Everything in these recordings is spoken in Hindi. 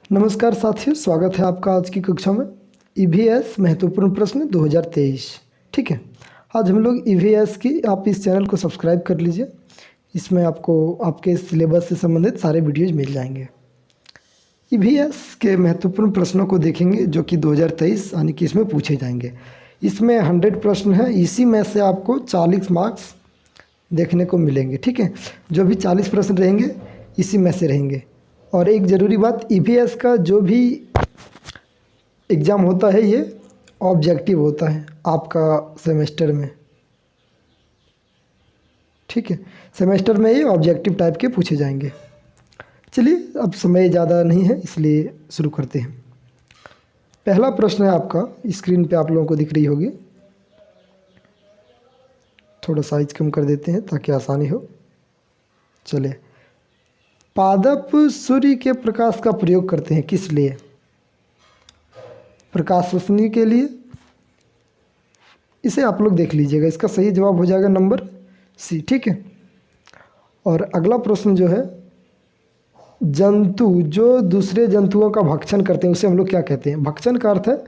नमस्कार साथियों, स्वागत है आपका आज की कक्षा में। ईवीएस महत्वपूर्ण प्रश्न 2023। ठीक है, आज हम लोग ईवीएस की, आप इस चैनल को सब्सक्राइब कर लीजिए। इसमें आपको आपके सिलेबस से संबंधित सारे वीडियोज मिल जाएंगे। ईवीएस के महत्वपूर्ण प्रश्नों को देखेंगे जो कि 2023 यानी कि इसमें पूछे जाएंगे। इसमें 100 प्रश्न है, इसी में से आपको 40 मार्क्स देखने को मिलेंगे। ठीक है, जो भी 40 प्रश्न रहेंगे इसी में से रहेंगे। और एक ज़रूरी बात, ईवीएस का जो भी एग्ज़ाम होता है ये ऑब्जेक्टिव होता है आपका सेमेस्टर में। ठीक है, सेमेस्टर में ये ऑब्जेक्टिव टाइप के पूछे जाएंगे। चलिए, अब समय ज़्यादा नहीं है इसलिए शुरू करते हैं। पहला प्रश्न है आपका, स्क्रीन पे आप लोगों को दिख रही होगी। थोड़ा साइज कम कर देते हैं ताकि आसानी हो। चलिए, पादप सूर्य के प्रकाश का प्रयोग करते हैं किस लिए? प्रकाश रोशनी के लिए। इसे आप लोग देख लीजिएगा, इसका सही जवाब हो जाएगा नंबर सी। ठीक है, और अगला प्रश्न जो है, जंतु जो दूसरे जंतुओं का भक्षण करते हैं उसे हम लोग क्या कहते हैं? भक्षण का अर्थ है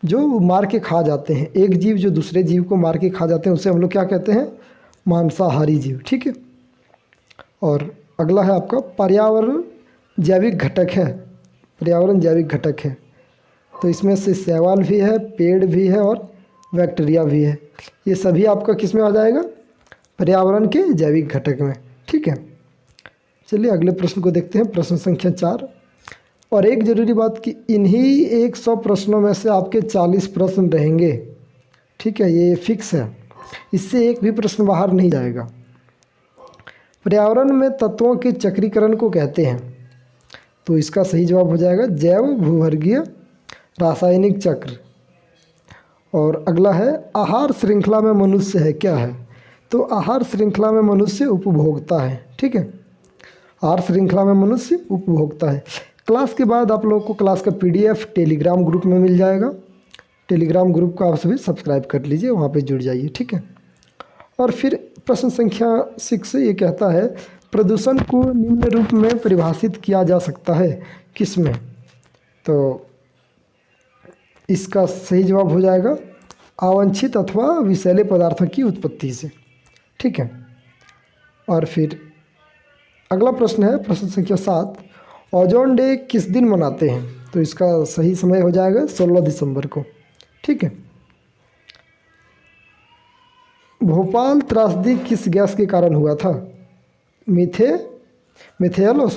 जो मार के खा जाते हैं। एक जीव जो दूसरे जीव को मार के खा जाते हैं उसे हम लोग क्या कहते हैं? मांसाहारी जीव। ठीक है, और अगला है आपका, पर्यावरण जैविक घटक है। पर्यावरण जैविक घटक है तो इसमें से शैवाल भी है, पेड़ भी है और बैक्टीरिया भी है। ये सभी आपका किस में आ जाएगा? पर्यावरण के जैविक घटक में। ठीक है, चलिए अगले प्रश्न को देखते हैं। प्रश्न संख्या 4। और एक ज़रूरी बात कि इन्हीं 100 प्रश्नों में से आपके 40 प्रश्न रहेंगे। ठीक है, ये फिक्स है, इससे एक भी प्रश्न बाहर नहीं जाएगा। पर्यावरण में तत्वों के चक्रीकरण को कहते हैं, तो इसका सही जवाब हो जाएगा जैव भूवर्गीय रासायनिक चक्र। और अगला है, आहार श्रृंखला में मनुष्य है क्या है? तो आहार श्रृंखला में मनुष्य उपभोक्ता है। ठीक है, आहार श्रृंखला में मनुष्य उपभोक्ता है। क्लास के बाद आप लोगों को क्लास का PDF टेलीग्राम ग्रुप में मिल जाएगा। टेलीग्राम ग्रुप को आप सभी सब्सक्राइब कर लीजिए, वहाँ पे जुड़ जाइए। ठीक है, और फिर प्रश्न संख्या 6 ये कहता है, प्रदूषण को निम्न रूप में परिभाषित किया जा सकता है किस में? तो इसका सही जवाब हो जाएगा अवांछित अथवा विषैले पदार्थों की उत्पत्ति से। ठीक है, और फिर अगला प्रश्न है प्रश्न संख्या 7, ओजोन डे किस दिन मनाते हैं? तो इसका सही समय हो जाएगा 16 दिसंबर को। ठीक है, भोपाल त्रासदी किस गैस के कारण हुआ था? मिथेल और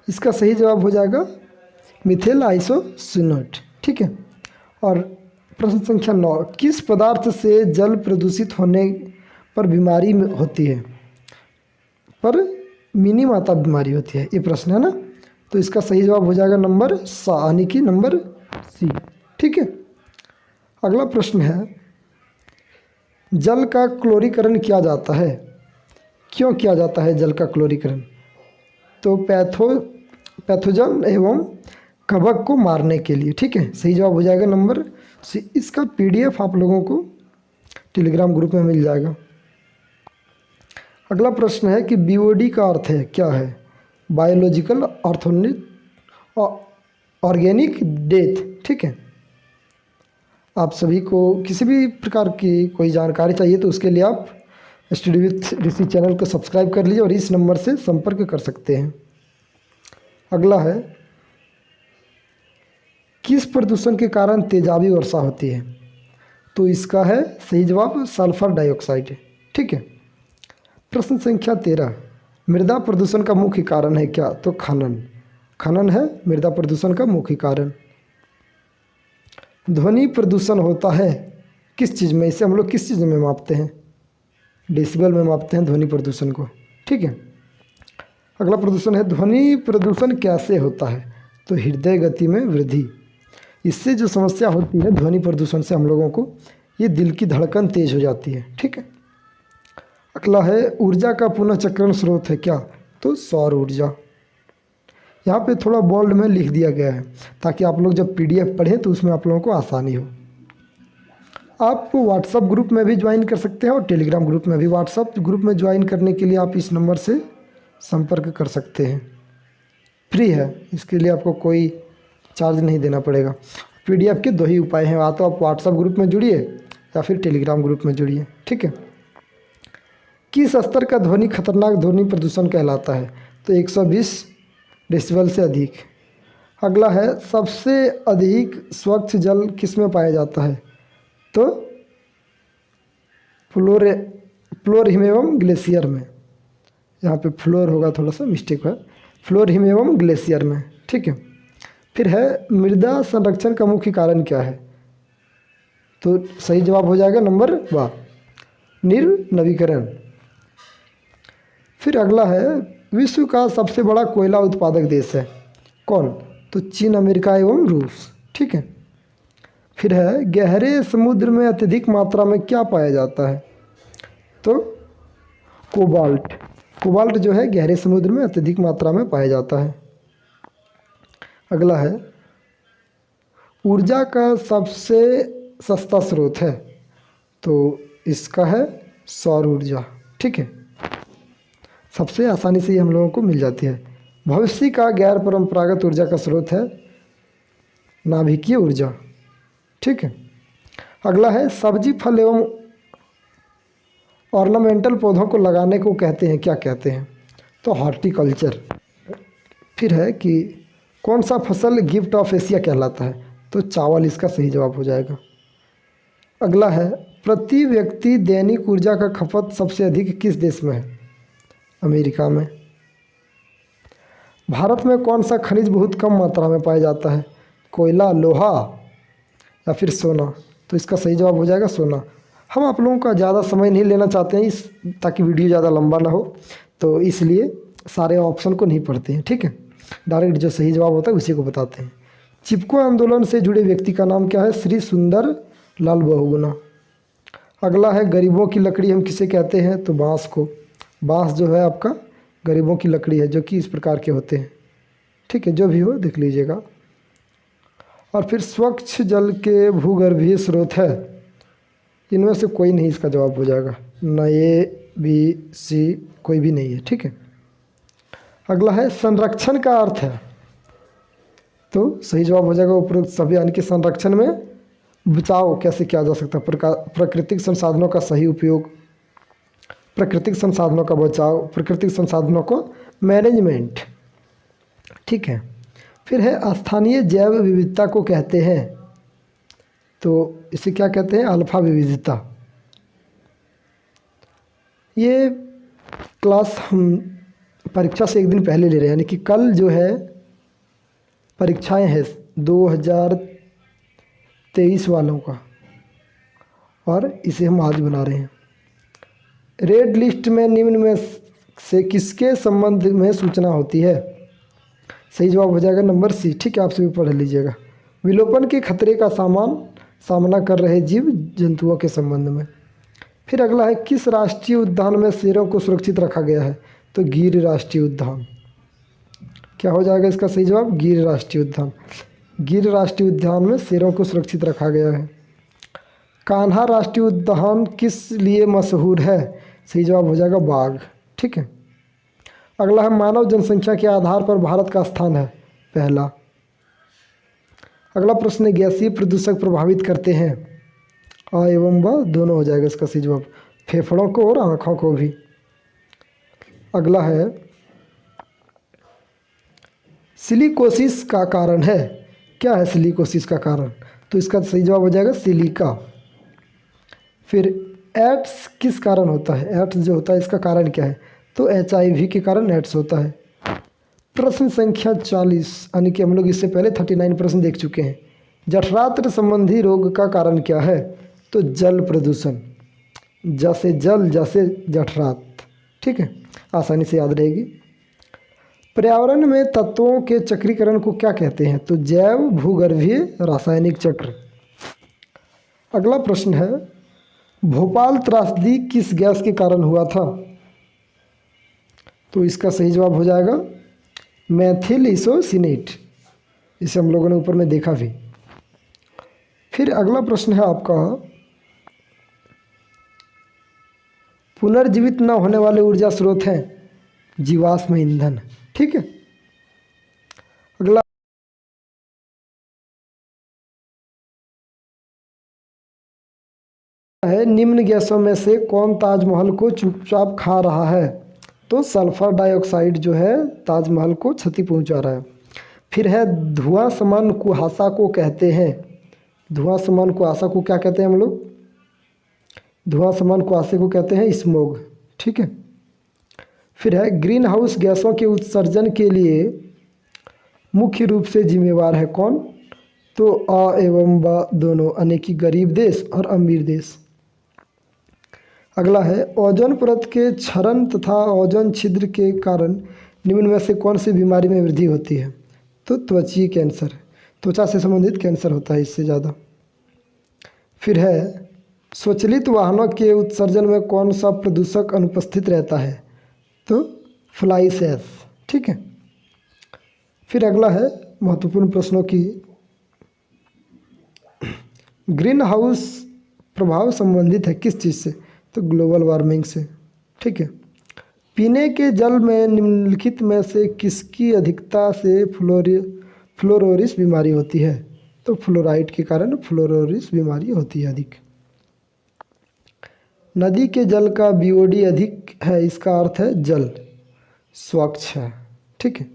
इसका सही जवाब हो जाएगा मिथेल आइसोसिनेट। ठीक है, और प्रश्न संख्या 9, किस पदार्थ से जल प्रदूषित होने पर बीमारी होती है? पर मिनी माता बीमारी होती है, ये प्रश्न है ना। तो इसका सही जवाब हो जाएगा नंबर सा यानी कि नंबर सी। ठीक है, अगला प्रश्न है, जल का क्लोरीकरण किया जाता है, क्यों किया जाता है जल का क्लोरीकरण? तो पैथोजन एवं कवक को मारने के लिए। ठीक है, सही जवाब हो जाएगा नंबर सी। इसका PDF आप लोगों को टेलीग्राम ग्रुप में मिल जाएगा। अगला प्रश्न है कि BOD का अर्थ है क्या है? Biological organic death. ठीक है, आप सभी को किसी भी प्रकार की कोई जानकारी चाहिए तो उसके लिए आप स्टडी विथ ऋषि चैनल को सब्सक्राइब कर लीजिए और इस नंबर से संपर्क कर सकते हैं। अगला है, किस प्रदूषण के कारण तेजाबी वर्षा होती है? तो इसका है सही जवाब सल्फर डाइऑक्साइड। ठीक है, प्रश्न संख्या 13, मृदा प्रदूषण का मुख्य कारण है क्या? तो खनन है मृदा प्रदूषण का मुख्य कारण। ध्वनि प्रदूषण होता है किस चीज़ में? इसे हम लोग किस चीज़ में मापते हैं? डेसिबल में मापते हैं ध्वनि प्रदूषण को। ठीक है, अगला प्रदूषण है, ध्वनि प्रदूषण कैसे होता है? तो हृदय गति में वृद्धि, इससे जो समस्या होती है ध्वनि प्रदूषण से हम लोगों को, ये दिल की धड़कन तेज हो जाती है। ठीक है, अगला है, ऊर्जा का पुनःचक्रण स्रोत है क्या? तो सौर ऊर्जा। यहाँ पे थोड़ा बोल्ड में लिख दिया गया है ताकि आप लोग जब PDF पढ़ें तो उसमें आप लोगों को आसानी हो। आप व्हाट्सअप ग्रुप में भी ज्वाइन कर सकते हैं और टेलीग्राम ग्रुप में भी। व्हाट्सअप ग्रुप में ज्वाइन करने के लिए आप इस नंबर से संपर्क कर सकते हैं, फ्री है, इसके लिए आपको कोई चार्ज नहीं देना पड़ेगा। पीडीएफ के दो ही उपाय हैं, या तो आप व्हाट्सअप ग्रुप में जुड़िए या फिर टेलीग्राम ग्रुप में जुड़िए, ठीक है। किस स्तर का ध्वनि खतरनाक ध्वनि प्रदूषण कहलाता है? तो 120 डेसिबल से अधिक। अगला है सबसे अधिक स्वच्छ जल किस में पाया जाता है? तो फ्लोर हिम एवं ग्लेशियर में। यहाँ पे फ्लोर होगा, थोड़ा सा मिस्टेक है, फ्लोर हिम एवं ग्लेशियर में, ठीक है। फिर है मृदा संरक्षण का मुख्य कारण क्या है? तो सही जवाब हो जाएगा नंबर वाह, निर्नवीकरण। फिर अगला है विश्व का सबसे बड़ा कोयला उत्पादक देश है कौन? तो चीन, अमेरिका एवं रूस, ठीक है। फिर है गहरे समुद्र में अत्यधिक मात्रा में क्या पाया जाता है? तो कोबाल्ट। कोबाल्ट जो है गहरे समुद्र में अत्यधिक मात्रा में पाया जाता है। अगला है ऊर्जा का सबसे सस्ता स्रोत है, तो इसका है सौर ऊर्जा, ठीक है, सबसे आसानी से ही हम लोगों को मिल जाती है। भविष्य का गैर परंपरागत ऊर्जा का स्रोत है नाभिकीय ऊर्जा, ठीक है। अगला है सब्जी, फल एवं ऑर्नामेंटल पौधों को लगाने को कहते हैं, क्या कहते हैं? तो हॉर्टिकल्चर। फिर है कि कौन सा फसल गिफ्ट ऑफ एशिया कहलाता है? तो चावल इसका सही जवाब हो जाएगा। अगला है प्रति व्यक्ति दैनिक ऊर्जा का खपत सबसे अधिक किस देश में है? अमेरिका में। भारत में कौन सा खनिज बहुत कम मात्रा में पाया जाता है? कोयला, लोहा या फिर सोना? तो इसका सही जवाब हो जाएगा सोना। हम आप लोगों का ज़्यादा समय नहीं लेना चाहते हैं ताकि वीडियो ज़्यादा लंबा ना हो, तो इसलिए सारे ऑप्शन को नहीं पढ़ते हैं, ठीक है, डायरेक्ट जो सही जवाब होता है उसी को बताते हैं। चिपको आंदोलन से जुड़े व्यक्ति का नाम क्या है? श्री सुंदर लाल बहुगुणा। अगला है गरीबों की लकड़ी हम किसे कहते हैं? तो बांस को। बांस जो है आपका गरीबों की लकड़ी है, जो कि इस प्रकार के होते हैं, ठीक है, जो भी हो देख लीजिएगा। और फिर स्वच्छ जल के भूगर्भीय स्रोत है, इनमें से कोई नहीं इसका जवाब हो जाएगा, ना ए बी सी कोई भी नहीं है, ठीक है। अगला है संरक्षण का अर्थ है, तो सही जवाब हो जाएगा उपरोक्त सभी, यानी कि संरक्षण में बचाव कैसे किया जा सकता है? प्राकृतिक संसाधनों का सही उपयोग, प्राकृतिक संसाधनों का बचाव, प्राकृतिक संसाधनों को मैनेजमेंट, ठीक है। फिर है स्थानीय जैव विविधता को कहते हैं, तो इसे क्या कहते हैं? अल्फा विविधता। ये क्लास हम परीक्षा से एक दिन पहले ले रहे हैं, यानी कि कल जो है परीक्षाएं हैं 2023 वालों का, और इसे हम आज बना रहे हैं। रेड लिस्ट में निम्न में से किसके संबंध में सूचना होती है? सही जवाब हो जाएगा नंबर सी, ठीक है, आप सभी पढ़ लीजिएगा। विलोपन के खतरे का सामना कर रहे जीव जंतुओं के संबंध में। फिर अगला है किस राष्ट्रीय उद्यान में शेरों को सुरक्षित रखा गया है? तो गिर राष्ट्रीय उद्यान। क्या हो जाएगा इसका सही जवाब? गिर राष्ट्रीय उद्यान। गिर राष्ट्रीय उद्यान में शेरों को सुरक्षित रखा गया है। कान्हा राष्ट्रीय उद्यान किस लिए मशहूर है? सही जवाब हो जाएगा बाघ, ठीक है। अगला है मानव जनसंख्या के आधार पर भारत का स्थान है पहला। अगला प्रश्न है गैसीय प्रदूषक प्रभावित करते हैं, आ एवं ब दोनों हो जाएगा इसका सही जवाब, फेफड़ों को और आँखों को भी। अगला है सिलिकोसिस का कारण है, क्या है सिलिकोसिस का कारण? तो इसका सही जवाब हो जाएगा सिलिका। फिर एड्स किस कारण होता है? एड्स जो होता है इसका कारण क्या है? तो HIV के कारण एड्स होता है। प्रश्न संख्या 40, यानी कि हम लोग इससे पहले 39 प्रश्न देख चुके हैं। जठरांत्र संबंधी रोग का कारण क्या है? तो जल प्रदूषण, जैसे जल जैसे जठरांत्र, ठीक है, आसानी से याद रहेगी। पर्यावरण में तत्वों के चक्रीकरण को क्या कहते हैं? तो जैव भूगर्भीय रासायनिक चक्र। अगला प्रश्न है भोपाल त्रासदी किस गैस के कारण हुआ था? तो इसका सही जवाब हो जाएगा मैथिल इसोसिनेट, इसे हम लोगों ने ऊपर में देखा भी। फिर अगला प्रश्न है आपका पुनर्जीवित न होने वाले ऊर्जा स्रोत हैं जीवाश्म ईंधन। ठीक है। अगला है निम्न गैसों में से कौन ताजमहल को चुपचाप खा रहा है? तो सल्फर डाइऑक्साइड जो है ताजमहल को क्षति पहुंचा रहा है। फिर है धुआं समान कुहासा को कहते हैं। धुआं समान कुहासा को क्या कहते हैं हम लोग? धुआं समान कुहासे को कहते हैं स्मोग। ठीक है। फिर है ग्रीन हाउस गैसों के उत्सर्जन के लिए मुख्य रूप से जिम्मेवार है कौन? तो अ एवं ब दोनों, यानी कि गरीब देश और अमीर देश। अगला है ओजोन परत के क्षरण तथा ओजोन छिद्र के कारण निम्न में से कौन सी बीमारी में वृद्धि होती है? तो त्वचीय कैंसर, त्वचा से संबंधित कैंसर होता है इससे ज़्यादा। फिर है स्वचालित वाहनों के उत्सर्जन में कौन सा प्रदूषक अनुपस्थित रहता है? तो फ्लाई ऐश। ठीक है। फिर अगला है महत्वपूर्ण प्रश्नों की ग्रीन हाउस प्रभाव संबंधित है किस चीज़ से? तो ग्लोबल वार्मिंग से। ठीक है। पीने के जल में निम्नलिखित में से किसकी अधिकता से फ्लोरोसिस बीमारी होती है? तो फ्लोराइड के कारण फ्लोरोसिस बीमारी होती है अधिक। नदी के जल का बीओडी अधिक है, इसका अर्थ है जल स्वच्छ है। ठीक है।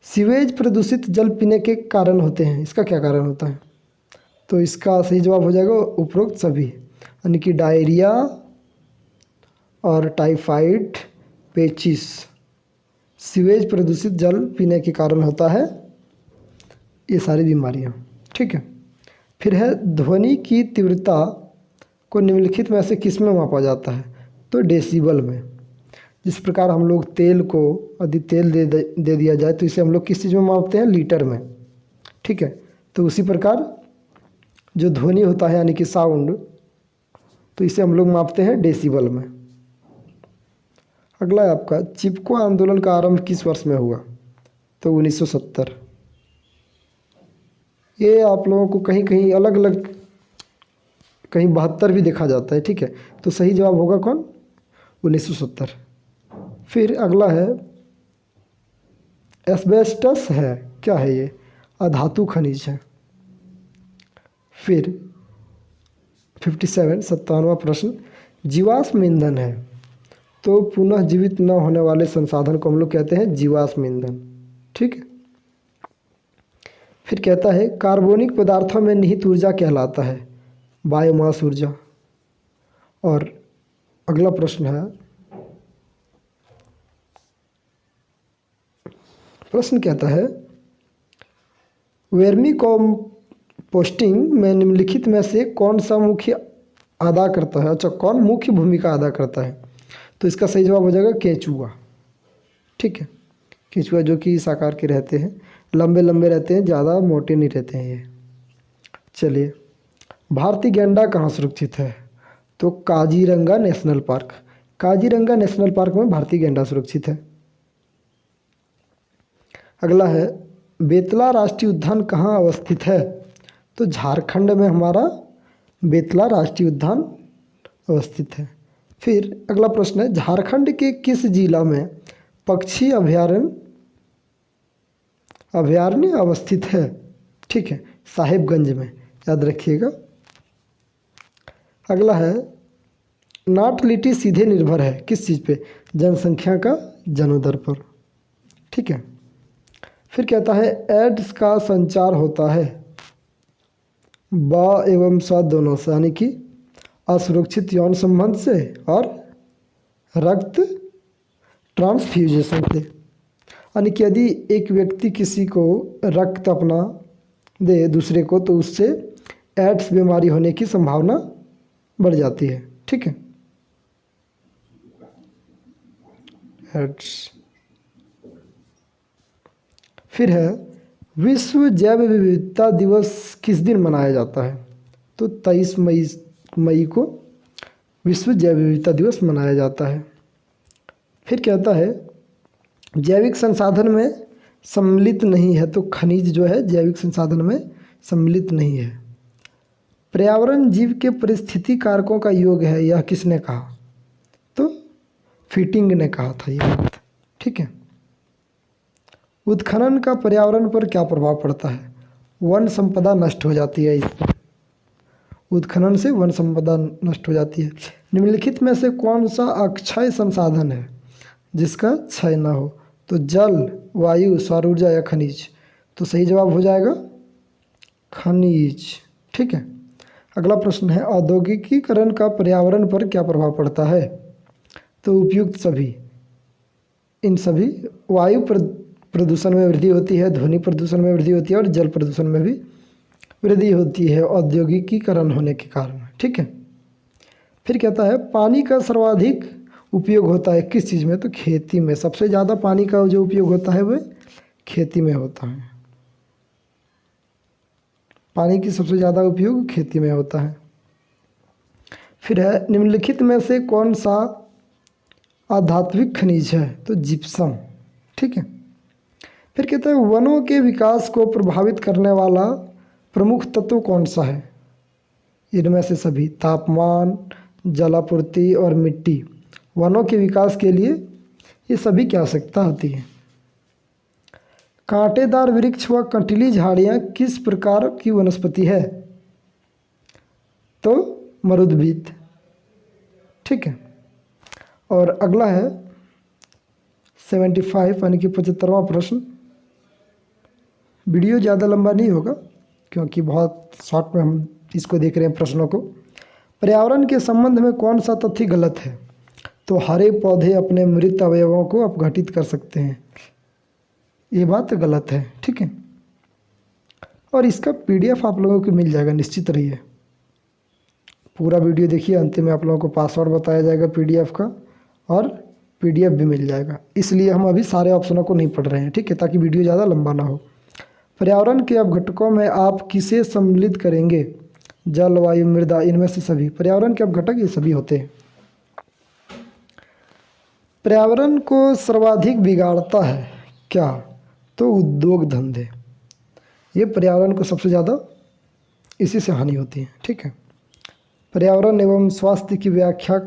सीवेज प्रदूषित जल पीने के कारण होते हैं, इसका क्या कारण होता है? तो इसका सही जवाब हो जाएगा उपरोक्त सभी, यानी कि डायरिया और टाइफाइड, पेचिस। सीवेज प्रदूषित जल पीने के कारण होता है ये सारी बीमारियां। ठीक है। फिर है ध्वनि की तीव्रता को निम्नलिखित में से किस में मापा जाता है? तो डेसिबल में। जिस प्रकार हम लोग तेल को यदि तेल दे दिया जाए तो इसे हम लोग किस चीज़ में मापते हैं? लीटर में। ठीक है। तो उसी प्रकार जो ध्वनि होता है यानी कि साउंड, तो इसे हम लोग मापते हैं डेसिबल में। अगला है आपका चिपको आंदोलन का आरंभ किस वर्ष में हुआ? तो 1970। ये आप लोगों को कहीं कहीं अलग अलग, कहीं 72 भी देखा जाता है। ठीक है। तो सही जवाब होगा कौन? 1970। फिर अगला है एस्बेस्टस है, क्या है ये? अधातु खनिज है। फिर 57वां प्रश्न जीवाश्म ईंधन है तो पुनः जीवित न होने वाले संसाधन को हम लोग कहते हैं जीवाश्म ईंधन। ठीक है। फिर कहता है कार्बनिक पदार्थों में निहित ऊर्जा कहलाता है बायोमास ऊर्जा। और अगला प्रश्न है, प्रश्न कहता है वर्मी कंपोस्टिंग में निम्नलिखित में से कौन सा मुख्य अदा करता है? अच्छा, कौन मुख्य भूमिका अदा करता है? तो इसका सही जवाब हो जाएगा केंचुआ। ठीक है। केंचुआ जो कि इस आकार के रहते हैं, लंबे लंबे रहते हैं, ज़्यादा मोटे नहीं रहते हैं ये। चलिए, भारतीय गैंडा कहाँ सुरक्षित है? तो Kaziranga national park. Kaziranga national park में भारतीय गैंडा सुरक्षित है। अगला है बेतला राष्ट्रीय उद्यान कहाँ अवस्थित है? तो झारखंड में हमारा बेतला राष्ट्रीय उद्यान अवस्थित है। फिर अगला प्रश्न है झारखंड के किस जिला में पक्षी अभयारण्य अवस्थित है? ठीक है, साहिबगंज में, याद रखिएगा। अगला है नाटलिटी सीधे निर्भर है किस चीज़ पे? जनसंख्या का जनोदर पर। ठीक है। फिर कहता है एड्स का संचार होता है ब एवं स दोनों से, यानी कि असुरक्षित यौन संबंध से और रक्त ट्रांसफ्यूजन से। यानी कि यदि एक व्यक्ति किसी को रक्त अपना दे दूसरे को तो उससे एड्स बीमारी होने की संभावना बढ़ जाती है। ठीक है। एड्स। फिर है विश्व जैव विविधता दिवस किस दिन मनाया जाता है? तो 23 मई को विश्व जैव विविधता दिवस मनाया जाता है। फिर कहता है जैविक संसाधन में सम्मिलित नहीं है, तो खनिज जो है जैविक संसाधन में सम्मिलित नहीं है। पर्यावरण जीव के परिस्थिति कारकों का योग है, यह किसने कहा? तो फिटिंग ने कहा था ये बात। ठीक है। उत्खनन का पर्यावरण पर क्या प्रभाव पड़ता है? वन संपदा नष्ट हो जाती है इससे। उत्खनन से वन संपदा नष्ट हो जाती है। निम्नलिखित में से कौन सा अक्षय संसाधन है जिसका क्षय ना हो? तो जल, वायु, सौर ऊर्जा या खनिज। तो सही जवाब हो जाएगा खनिज। ठीक है। अगला प्रश्न है, औद्योगिकीकरण का पर्यावरण पर क्या प्रभाव पड़ता है? तो उपयुक्त सभी। इन सभी वायु प्रदूषण में वृद्धि होती है, ध्वनि प्रदूषण में वृद्धि होती है और जल प्रदूषण में भी वृद्धि होती है औद्योगिकीकरण होने के कारण। ठीक है। फिर कहता है, पानी का सर्वाधिक उपयोग होता है किस चीज़ में? तो खेती में। सबसे ज़्यादा पानी का जो उपयोग होता है वह खेती में होता है। पानी की सबसे ज़्यादा उपयोग खेती में होता है। फिर है, निम्नलिखित में से कौन सा आधात्विक खनिज है? तो जिप्सम। ठीक है। फिर कहते हैं, वनों के विकास को प्रभावित करने वाला प्रमुख तत्व कौन सा है? इनमें से सभी। तापमान, जलापूर्ति और मिट्टी। वनों के विकास के लिए ये सभी की आवश्यकता होती है। कांटेदार वृक्ष व कंटीली झाड़ियाँ किस प्रकार की वनस्पति है? तो मरुद्भिद। ठीक है। और अगला है 75 यानी कि 75वां प्रश्न। वीडियो ज़्यादा लंबा नहीं होगा क्योंकि बहुत शॉर्ट में हम इसको देख रहे हैं प्रश्नों को। पर्यावरण के संबंध में कौन सा तथ्य गलत है? तो हरे पौधे अपने मृत अवयवों को अपघटित कर सकते हैं, ये बात गलत है। ठीक है। और इसका PDF आप लोगों को मिल जाएगा, निश्चित रहिए। पूरा वीडियो देखिए, अंत में आप लोगों को पासवर्ड बताया जाएगा PDF का और PDF भी मिल जाएगा। इसलिए हम अभी सारे ऑप्शनों को नहीं पढ़ रहे हैं। ठीक है, ताकि वीडियो ज़्यादा लंबा ना हो। पर्यावरण के अपघटकों में आप किसे सम्मिलित करेंगे? जल, वायु, मृदा। इनमें से सभी। पर्यावरण के अपघटक ये सभी होते हैं। पर्यावरण को सर्वाधिक बिगाड़ता है क्या? तो उद्योग धंधे। ये पर्यावरण को सबसे ज़्यादा इसी से हानि होती है। ठीक है। पर्यावरण एवं स्वास्थ्य की व्याख्या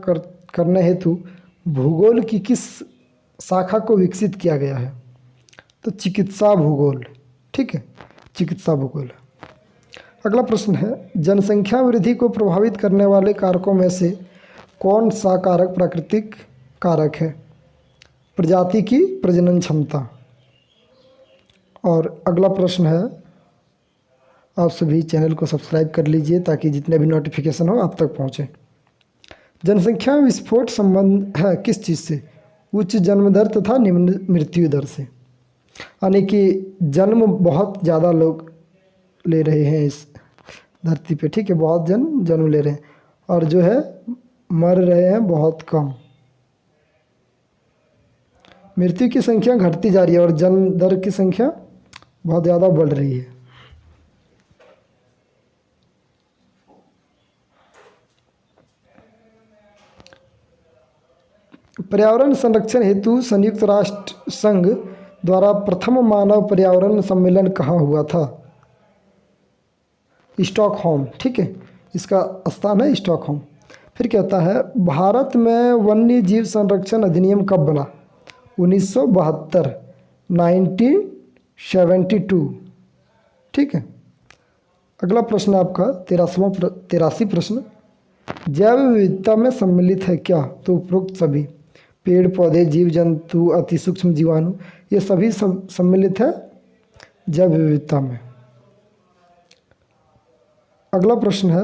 करने हेतु भूगोल की किस शाखा को विकसित किया गया है? तो चिकित्सा भूगोल। ठीक है, चिकित्सा भूगोल। अगला प्रश्न है, जनसंख्या वृद्धि को प्रभावित करने वाले कारकों में से कौन सा कारक प्राकृतिक कारक है? प्रजाति की प्रजनन क्षमता। और अगला प्रश्न है, आप सभी चैनल को सब्सक्राइब कर लीजिए ताकि जितने भी नोटिफिकेशन हो आप तक पहुँचे। जनसंख्या विस्फोट संबंध है किस चीज़ से? उच्च जन्म दर तथा निम्न मृत्यु दर से। यानी कि जन्म बहुत ज़्यादा लोग ले रहे हैं इस धरती पे। ठीक है, बहुत जन्म ले रहे हैं और जो है मर रहे हैं बहुत कम। मृत्यु की संख्या घटती जा रही है और जन्म दर की संख्या बहुत ज़्यादा बढ़ रही है। पर्यावरण संरक्षण हेतु संयुक्त राष्ट्र संघ द्वारा प्रथम मानव पर्यावरण सम्मेलन कहाँ हुआ था? स्टॉकहोम। ठीक है, इसका स्थान है स्टॉकहोम। फिर कहता है, भारत में वन्य जीव संरक्षण अधिनियम कब बना? 1972, 1972। ठीक है। अगला प्रश्न है आपका 83 प्रश्न। जैव विविधता में सम्मिलित है क्या? तो उपरोक्त सभी। पेड़ पौधे, जीव जंतु, अति सूक्ष्म जीवाणु, ये सभी सम्मिलित है जैव विविधता में। अगला प्रश्न है,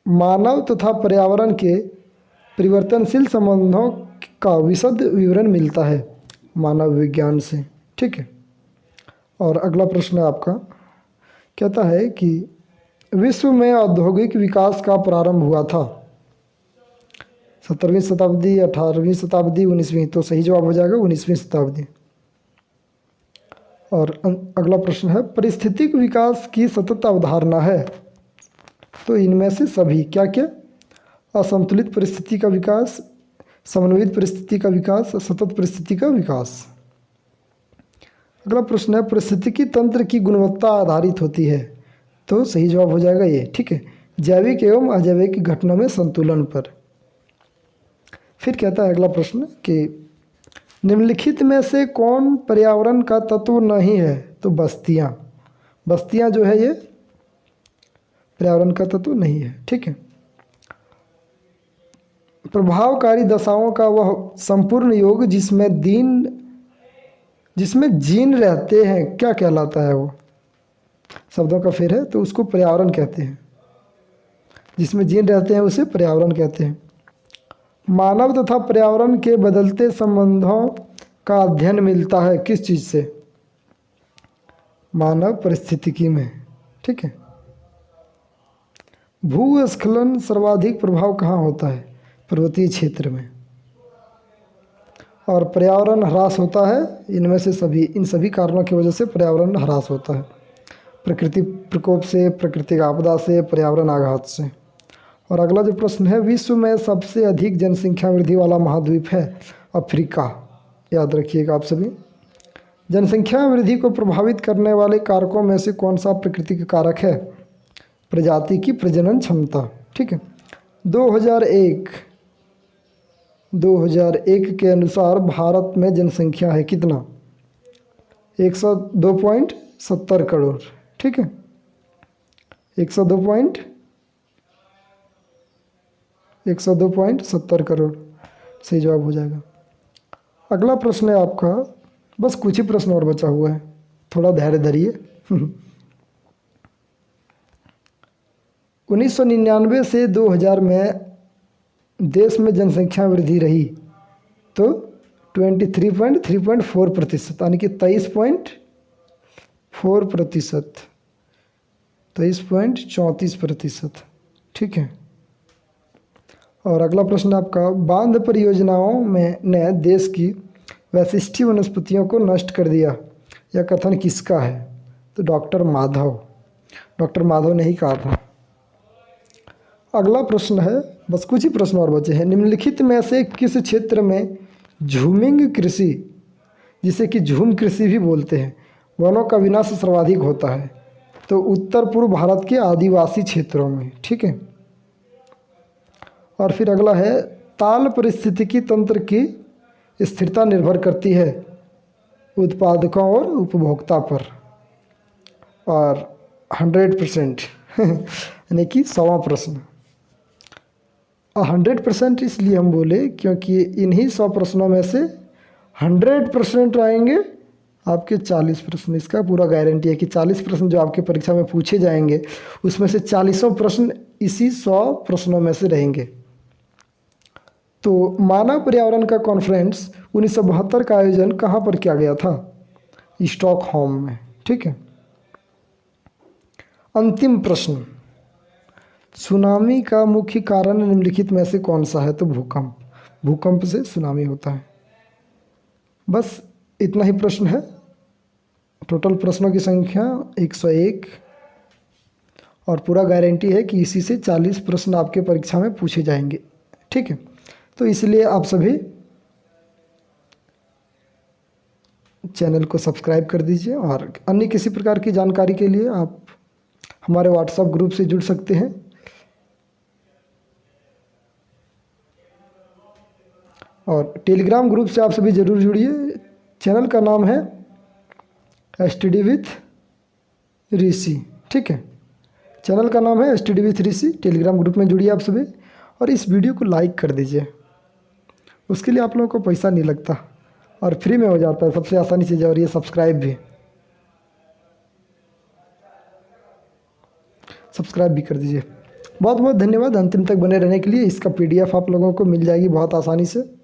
मानव तथा पर्यावरण के परिवर्तनशील संबंधों का विशद विवरण मिलता है मानव विज्ञान से। ठीक है। और अगला प्रश्न है आपका, कहता है कि विश्व में औद्योगिक विकास का प्रारंभ हुआ था 17वीं शताब्दी, 18वीं शताब्दी, 19वीं। तो सही जवाब हो जाएगा 19वीं शताब्दी। और अगला प्रश्न है, पारिस्थितिक विकास की सतत अवधारणा है? तो इनमें से सभी। क्या क्या? असंतुलित परिस्थिति का विकास, समन्वित परिस्थिति का विकास, सतत परिस्थिति का विकास। अगला प्रश्न है, पारिस्थितिकी तंत्र की गुणवत्ता आधारित होती है? तो सही जवाब हो जाएगा ये। ठीक है, जैविक एवं अजैविक घटना में संतुलन पर। फिर कहता है अगला प्रश्न कि निम्नलिखित में से कौन पर्यावरण का तत्व नहीं है? तो बस्तियाँ। बस्तियाँ जो है ये पर्यावरण का तत्व नहीं है। ठीक है, प्रभावकारी दशाओं का वह संपूर्ण योग जिसमें जीन रहते हैं क्या कहलाता है? वो शब्दों का फेर है, तो उसको पर्यावरण कहते हैं। जिसमें जीन रहते हैं उसे पर्यावरण कहते हैं। मानव तथा पर्यावरण के बदलते संबंधों का अध्ययन मिलता है किस चीज़ से? मानव पारिस्थितिकी में। ठीक है, भूस्खलन सर्वाधिक प्रभाव कहाँ होता है? पर्वतीय क्षेत्र में। और पर्यावरण ह्रास होता है इन सभी कारणों की वजह से पर्यावरण ह्रास होता है। प्रकृति प्रकोप से, प्राकृतिक आपदा से, पर्यावरण आघात से। और अगला जो प्रश्न है, विश्व में सबसे अधिक जनसंख्या वृद्धि वाला महाद्वीप है अफ्रीका। याद रखिएगा आप सभी। जनसंख्या वृद्धि को प्रभावित करने वाले कारकों में से कौन सा प्राकृतिक कारक है? प्रजाति की प्रजनन क्षमता। ठीक है, 2001 के अनुसार भारत में जनसंख्या है कितना? 102.70 करोड़। ठीक है, 102.70 करोड़ सही जवाब हो जाएगा। अगला प्रश्न है आपका, बस कुछ ही प्रश्न और बचा हुआ है, थोड़ा धैर्य धरिए। 1999 से 2000 में देश में जनसंख्या वृद्धि रही तो 23.4%, यानी कि 23.4%, 23.34%। ठीक है, और अगला प्रश्न आपका, बांध परियोजनाओं में ने देश की वैशिष्टि वनस्पतियों को नष्ट कर दिया, यह कथन किसका है? तो डॉक्टर माधव ने ही कहा था। अगला प्रश्न है, बस कुछ ही प्रश्न और बचे हैं। निम्नलिखित में से किस क्षेत्र में झूमिंग कृषि, जिसे कि झूम कृषि भी बोलते हैं, वनों का विनाश सर्वाधिक होता है? तो उत्तर पूर्व भारत के आदिवासी क्षेत्रों में। ठीक है, और फिर अगला है, ताल पारिस्थितिकी तंत्र की स्थिरता निर्भर करती है उत्पादकों और उपभोक्ता पर। और 100% यानी कि 100वां प्रश्न। 100% इसलिए हम बोले क्योंकि इन्हीं 100 प्रश्नों में से 100% आएंगे आपके 40 प्रश्न। इसका पूरा गारंटी है कि 40 प्रश्न जो आपके परीक्षा में पूछे जाएंगे उसमें से 40 प्रश्न इसी 100 प्रश्नों में से रहेंगे। तो मानव पर्यावरण का कॉन्फ्रेंस 1972 का आयोजन कहाँ पर किया गया था? स्टॉकहोम में। ठीक है, अंतिम प्रश्न, सुनामी का मुख्य कारण निम्नलिखित में से कौन सा है? तो भूकंप से सुनामी होता है। बस इतना ही प्रश्न है। टोटल प्रश्नों की संख्या 101, और पूरा गारंटी है कि इसी से 40 प्रश्न आपके परीक्षा में पूछे जाएंगे। ठीक है, तो इसलिए आप सभी चैनल को सब्सक्राइब कर दीजिए, और अन्य किसी प्रकार की जानकारी के लिए आप हमारे व्हाट्सएप ग्रुप से जुड़ सकते हैं। और टेलीग्राम ग्रुप से आप सभी ज़रूर जुड़िए। चैनल का नाम है STD विथ ऋषि। ठीक है, चैनल का नाम है STD with Rishi. Telegram group में जुड़िए आप सभी, और इस वीडियो को लाइक कर दीजिए। उसके लिए आप लोगों को पैसा नहीं लगता और फ्री में हो जाता है, सबसे आसानी चीज़ है। और ये सब्सक्राइब भी कर दीजिए। बहुत बहुत धन्यवाद अंतिम तक बने रहने के लिए। इसका PDF आप लोगों को मिल जाएगी बहुत आसानी से।